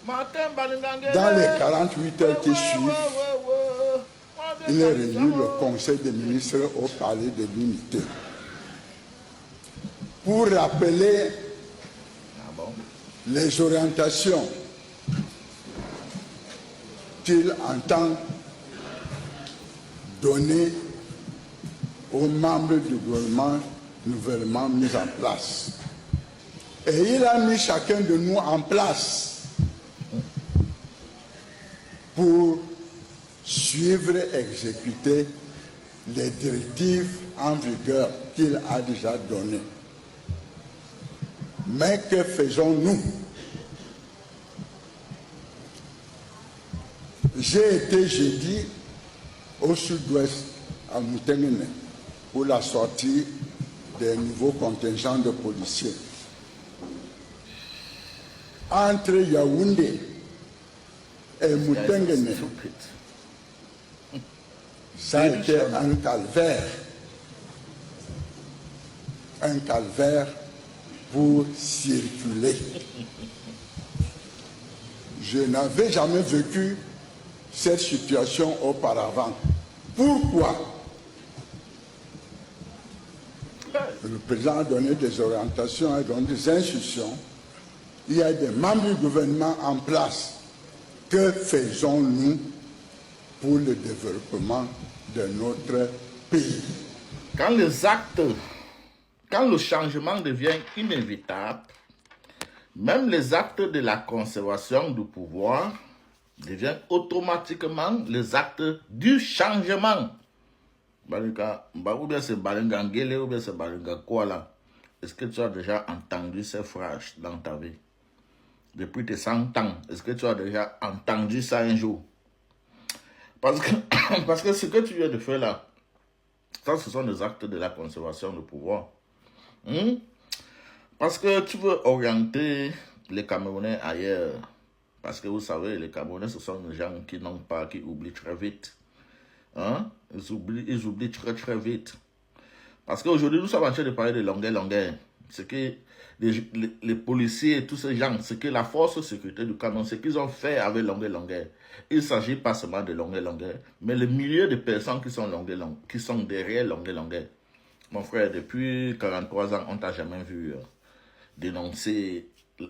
Dans les 48 heures qui suivent, il est réuni le Conseil des ministres au Palais de l'Unité pour rappeler les orientations qu'il entend donner aux membres du gouvernement nouvellement mis en place. Et il a mis chacun de nous en place pour suivre et exécuter les directives en vigueur qu'il a déjà données. Mais que faisons-nous? J'ai été jeudi au sud-ouest, à Moutenene, pour la sortie des nouveaux contingents de policiers. Entre Yaoundé et Moutenene, ça a été un calvaire. Un calvaire pour circuler. Je n'avais jamais vécu cette situation auparavant. Pourquoi? Le président a donné des orientations, a donné des instructions. Il y a des membres du gouvernement en place. Que faisons-nous pour le développement de notre pays? Quand le changement devient inévitable, même les actes de la conservation du pouvoir deviennent automatiquement les actes du changement. Ou bien c'est Balingangele ou bien c'est Balingakwala. Est-ce que tu as déjà entendu ces phrases dans ta vie? Depuis tes 100 ans, est-ce que tu as déjà entendu ça un jour? Parce que ce que tu viens de faire là, ça ce sont des actes de la conservation du pouvoir. Parce que tu veux orienter les Camerounais ailleurs. Parce que vous savez, les Camerounais, ce sont des gens qui n'ont pas, qui oublient très vite. Ils oublient très très vite. Parce qu'aujourd'hui, nous sommes en train de parler de longueur. C'est que les policiers et tous ces gens, c'est que la force de sécurité du Cameroun, c'est qu'ils ont fait avec longueur. Il ne s'agit pas seulement de longueur, mais le milieu de personnes qui sont qui sont derrière longueur. Mon frère, depuis 43 ans, on ne t'a jamais vu dénoncer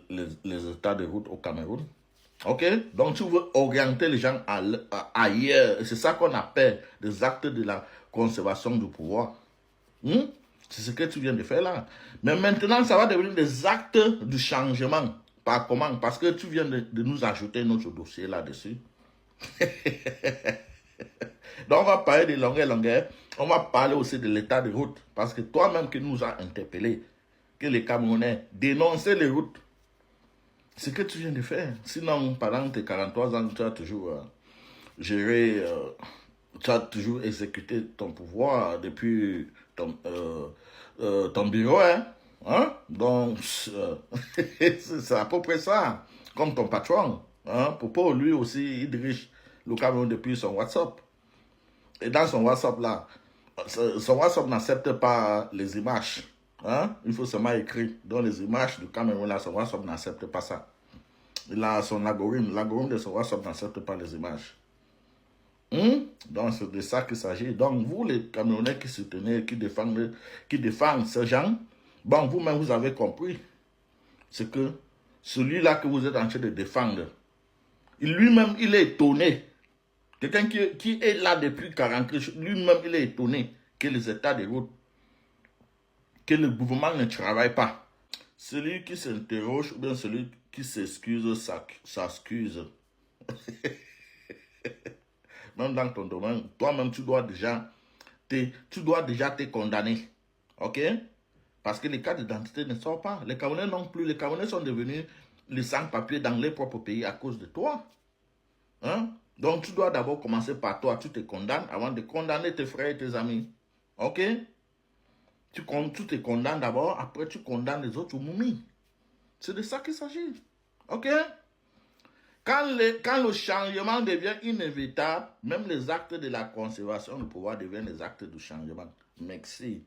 les états de route au Cameroun. Ok? Donc, tu veux orienter les gens ailleurs. C'est ça qu'on appelle des actes de la conservation du pouvoir. C'est ce que tu viens de faire là. Mais maintenant, ça va devenir des actes du changement. Par comment? Parce que tu viens de nous ajouter notre dossier là-dessus. Donc, on va parler de longueur. On va parler aussi de l'état de route. Parce que toi-même qui nous as interpellé, que les Camerounais dénonçaient les routes. Ce que tu viens de faire. Sinon, pendant tes 43 ans, tu as toujours géré, tu as toujours exécuté ton pouvoir depuis ton bureau. Donc, c'est à peu près ça. Comme ton patron. Popo, lui aussi, il dirige le Cameroun depuis son WhatsApp. Et dans son WhatsApp là, son WhatsApp n'accepte pas les images. Il faut seulement écrire. Donc les images du Cameroun là, son WhatsApp n'accepte pas ça. Il a son algorithme. L'algorithme de son WhatsApp n'accepte pas les images. Donc c'est de ça qu'il s'agit. Donc vous les Camerounais qui soutenez, qui défendent ces gens, bon vous-même vous avez compris. C'est que celui-là que vous êtes en train de défendre, lui-même il est étonné. Quelqu'un qui est là depuis 40 ans, lui-même il est étonné que les états de route, que le gouvernement ne travaille pas. Celui qui s'interroge ou bien celui qui s'excuse, s'excuse. Même dans ton domaine, toi-même tu dois déjà te condamner. Ok? Parce que les cas d'identité ne sortent pas. Les Camerounais non plus. Les Camerounais sont devenus les sans-papiers dans les propres pays à cause de toi. Donc tu dois d'abord commencer par toi. Tu te condamnes avant de condamner tes frères et tes amis. Ok? Tu te condamnes d'abord, après tu condamnes les autres moumis. C'est de ça qu'il s'agit. Ok? Quand le changement devient inévitable, même les actes de la conservation du pouvoir deviennent les actes du changement. Merci.